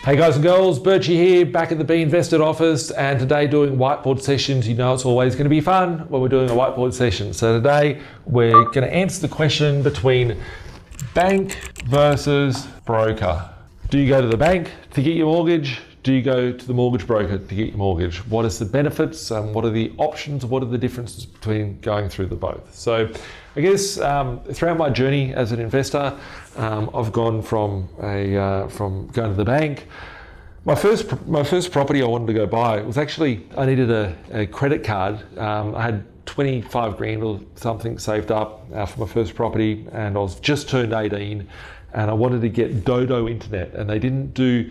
Hey guys and girls, Birchy here, back at the B.Invested office, and today doing whiteboard sessions. You know it's always going to be fun when we're doing a whiteboard session. So today we're going to answer the question between bank versus broker. Do you go to the bank to get your mortgage? Do you go to the mortgage broker to get your mortgage? What is the benefits? What are the options? What are the differences between going through the both? So I guess throughout my journey as an investor, I've gone from going to the bank. My first property I wanted to go buy was actually, I needed a credit card. I had 25 grand or something saved up for my first property, and I was just turned 18, and I wanted to get Dodo internet, and they didn't do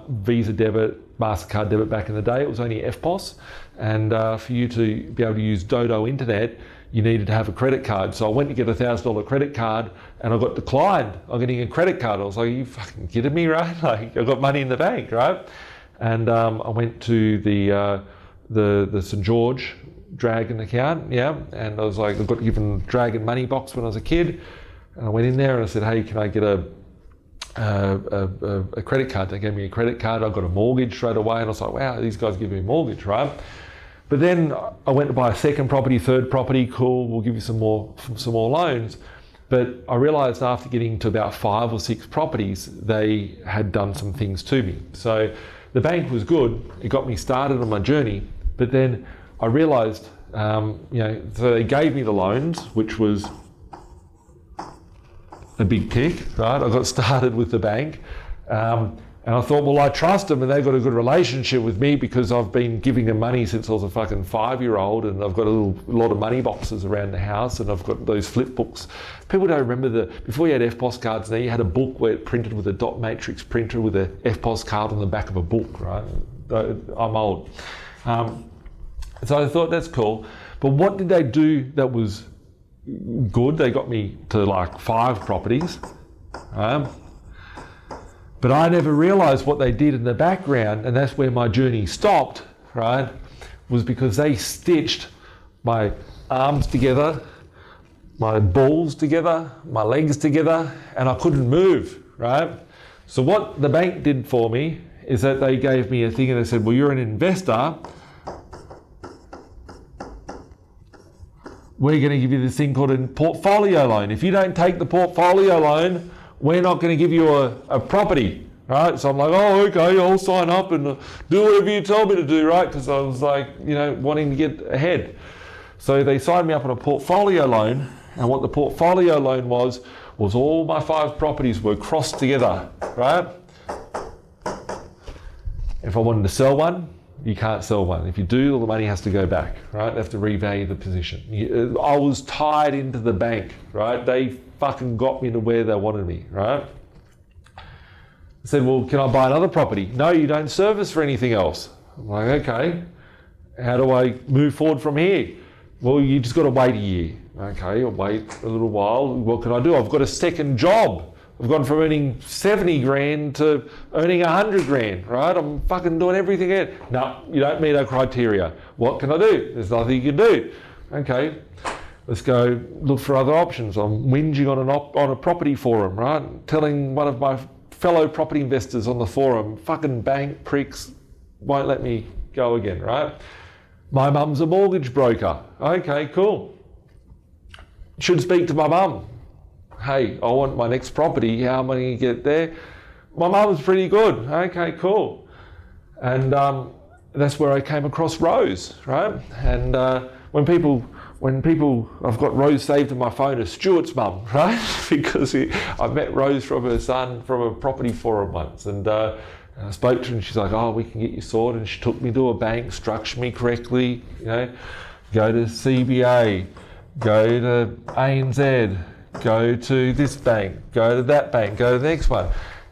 Visa debit, MasterCard debit back in the day. It was only FPOS, and for you to be able to use Dodo internet, you needed to have a credit card. So I went to get a $1,000 credit card, and I got declined on getting a credit card. I was like, are you fucking kidding me, right? Like, I've got money in the bank, right? And I went to the St. George Dragon account, yeah, and I was like, I got given Dragon money box when I was a kid, and I went in there and I said, hey, can I get a credit card? They gave me a credit card. I got a mortgage straight away, and I was like, wow, these guys give me a mortgage, right? But then I went to buy a second property, third property. Cool, we'll give you some more loans. But I realised after getting to about 5 or 6 properties, they had done some things to me. So the bank was good. It got me started on my journey. But then I realised, so they gave me the loans, which was a big tick, right? I got started with the bank. And I thought, well, I trust them, and they've got a good relationship with me because I've been giving them money since I was a fucking 5-year-old, and I've got a lot of money boxes around the house, and I've got those flip books. People don't remember before you had FPOS cards, now you had a book where it printed with a dot matrix printer with a FPOS card on the back of a book, right? I'm old. So I thought, that's cool. But what did they do that was good? They got me to like 5 properties. But I never realised what they did in the background, and that's where my journey stopped, right? Was because they stitched my arms together, my balls together, my legs together, and I couldn't move, right? So what the bank did for me is that they gave me a thing, and they said, well, you're an investor. We're going to give you this thing called a portfolio loan. If you don't take the portfolio loan, we're not going to give you a property, right? So I'm like, oh, okay, I'll sign up and do whatever you tell me to do, right? Because I was like, wanting to get ahead. So they signed me up on a portfolio loan, and what the portfolio loan was all my 5 properties were crossed together, right? If I wanted to sell one, you can't sell one. If you do, all the money has to go back, right? They have to revalue the position. I was tied into the bank, right? They fucking got me to where they wanted me, right? I said, well, can I buy another property? No, you don't service for anything else. I'm like, okay, how do I move forward from here? Well, you just got to wait a year. Okay, I'll wait a little while. What can I do? I've got a second job. I've gone from earning 70 grand to earning 100 grand, right? I'm fucking doing everything in. No, you don't meet our criteria. What can I do? There's nothing you can do. Okay, let's go look for other options. I'm whinging on a property forum, right? Telling one of my fellow property investors on the forum, fucking bank pricks won't let me go again, right? My mum's a mortgage broker. Okay, cool. Should speak to my mum. Hey, I want my next property. How am I going to get there? My mum's pretty good. Okay, cool. And that's where I came across Rose, right? And when people, I've got Rose saved in my phone as Stuart's mum, right? Because I met Rose from her son from a property forum once, and I spoke to her, and she's like, oh, we can get you sorted. And she took me to a bank, structured me correctly, go to CBA, go to ANZ, go to this bank, go to that bank, go to the next one.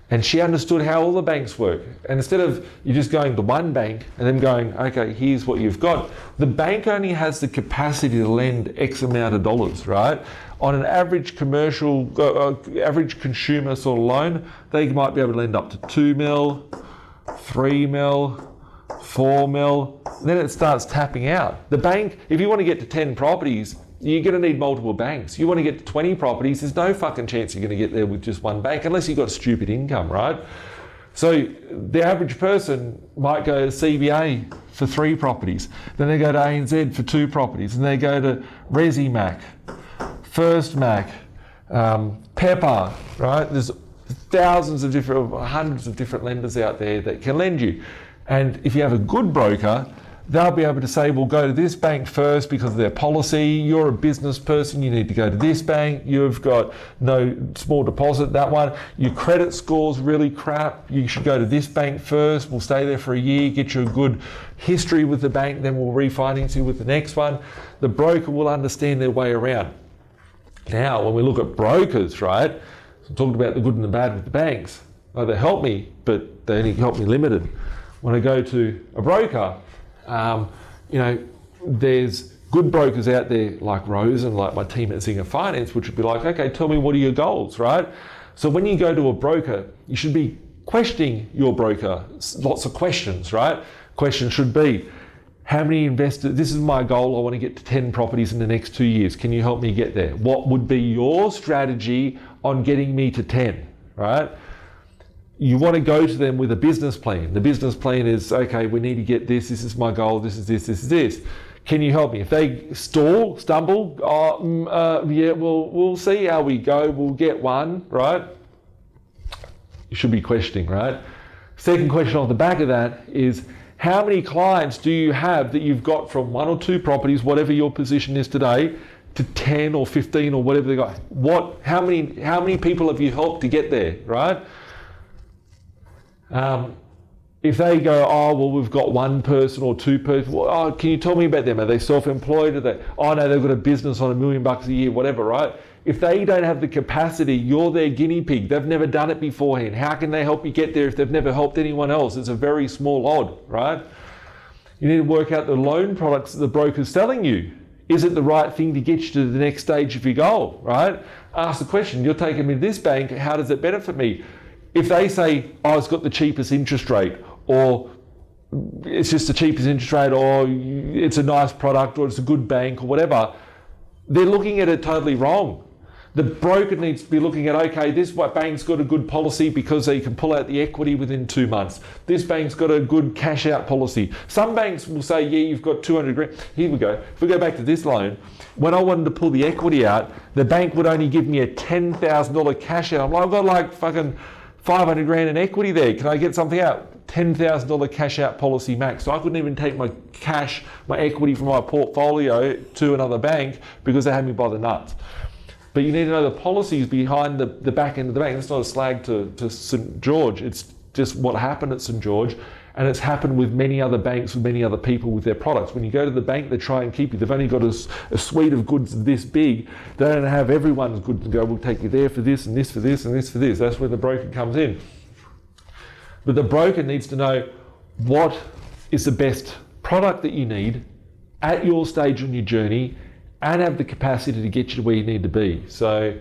And she understood how all the banks work. And instead of you just going to one bank and then going, okay, here's what you've got, the bank only has the capacity to lend X amount of dollars, right? On an average commercial, average consumer sort of loan, they might be able to lend up to 2 mil, 3 mil, 4 mil, then it starts tapping out. The bank, if you want to get to 10 properties, you're going to need multiple banks. You want to get to 20 properties, there's no fucking chance you're going to get there with just one bank unless you've got stupid income, right? So the average person might go to CBA for 3 properties, then they go to ANZ for 2 properties, and they go to Resimac, First Mac, Pepper, right? There's thousands of different, hundreds of different lenders out there that can lend you. And if you have a good broker, they'll be able to say, well, go to this bank first because of their policy. You're a business person, you need to go to this bank. You've got no small deposit, that one. Your credit score's really crap. You should go to this bank first. We'll stay there for a year, get you a good history with the bank, then we'll refinance you with the next one. The broker will understand their way around. Now, when we look at brokers, right, so talked about the good and the bad with the banks. Oh, they help me, but they only help me limited. When I go to a broker, there's good brokers out there like Rose and like my team at Zinger Finance, which would be like, okay, tell me what are your goals, right? So when you go to a broker, you should be questioning your broker. Lots of questions, right? Questions should be, how many investors, this is my goal, I want to get to 10 properties in the next 2 years. Can you help me get there? What would be your strategy on getting me to 10, right? You want to go to them with a business plan. The business plan is, okay, we need to get this is my goal, this is this, this is this. Can you help me? If they stumble, yeah, we'll see how we go, we'll get one, right? You should be questioning, right? Second question off the back of that is, how many clients do you have that you've got from 1 or 2 properties, whatever your position is today, to 10 or 15 or whatever they got? How many people have you helped to get there, right? If they go, oh, well, we've got 1 person or 2 person, well, oh, can you tell me about them? Are they self-employed? Are they, oh no, they've got a business on $1 million a year, whatever, right? If they don't have the capacity, you're their guinea pig. They've never done it beforehand. How can they help you get there if they've never helped anyone else? It's a very small odd, right? You need to work out the loan products that the broker's selling you. Is it the right thing to get you to the next stage of your goal, right? Ask the question, you're taking me to this bank, how does it benefit me? If they say, oh, it's got the cheapest interest rate, or it's just the cheapest interest rate, or it's a nice product, or it's a good bank, or whatever, they're looking at it totally wrong. The broker needs to be looking at, okay, this bank's got a good policy because they can pull out the equity within 2 months. This bank's got a good cash out policy. Some banks will say, yeah, you've got 200 grand. Here we go. If we go back to this loan, when I wanted to pull the equity out, the bank would only give me a $10,000 cash out. I'm like, I've got like fucking 500 grand in equity there. Can I get something out? $10,000 cash out policy max. So I couldn't even take my cash, my equity from my portfolio to another bank because they had me by the nuts. But you need to know the policies behind the back end of the bank. It's not a slag to St. George. It's just what happened at St. George. And it's happened with many other banks, with many other people with their products. When you go to the bank, they try and keep you. They've only got a suite of goods this big. They don't have everyone's goods to go, we'll take you there for this and this for this and this for this. That's where the broker comes in. But the broker needs to know what is the best product that you need at your stage on your journey and have the capacity to get you to where you need to be. So,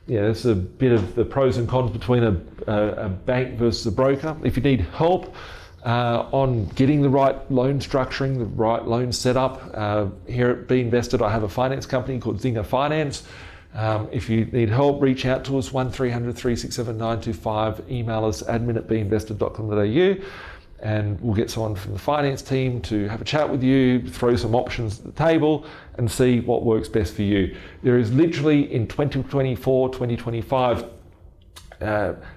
yeah, that's a bit of the pros and cons between a bank versus a broker. If you need help on getting the right loan structuring, the right loan setup, here at B.Invested, I have a finance company called Zinger Finance. If you need help, reach out to us, 1300 367 925, email us admin@binvested.com.au, and we'll get someone from the finance team to have a chat with you, throw some options at the table and see what works best for you. There is literally in 2024, 2025,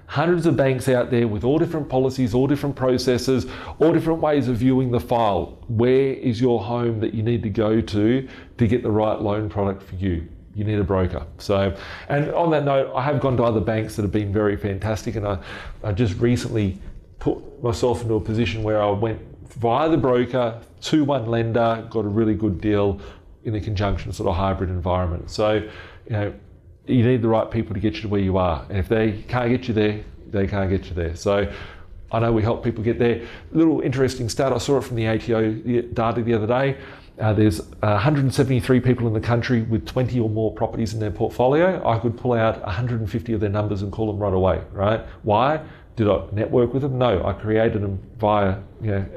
hundreds of banks out there with all different policies, all different processes, all different ways of viewing the file. Where is your home that you need to go to get the right loan product for you? You need a broker. So, and on that note, I have gone to other banks that have been very fantastic, and I just recently put myself into a position where I went via the broker to one lender, got a really good deal in a conjunction sort of hybrid environment. So, you need the right people to get you to where you are. And if they can't get you there, they can't get you there. So I know we help people get there. Little interesting stat, I saw it from the ATO data the other day. There's 173 people in the country with 20 or more properties in their portfolio. I could pull out 150 of their numbers and call them right away, right? Why? Did I network with them? No, I created them via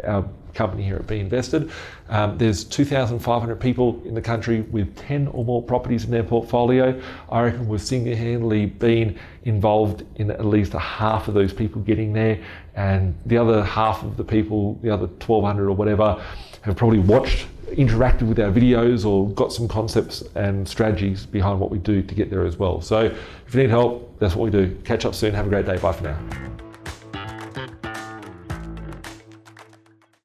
our company here at B.Invested. There's 2,500 people in the country with 10 or more properties in their portfolio. I reckon we've single-handedly been involved in at least a half of those people getting there, and the other half of the people, the other 1,200 or whatever, have probably watched, interacted with our videos, or got some concepts and strategies behind what we do to get there as well. So if you need help, that's what we do. Catch up soon. Have a great day. Bye for now.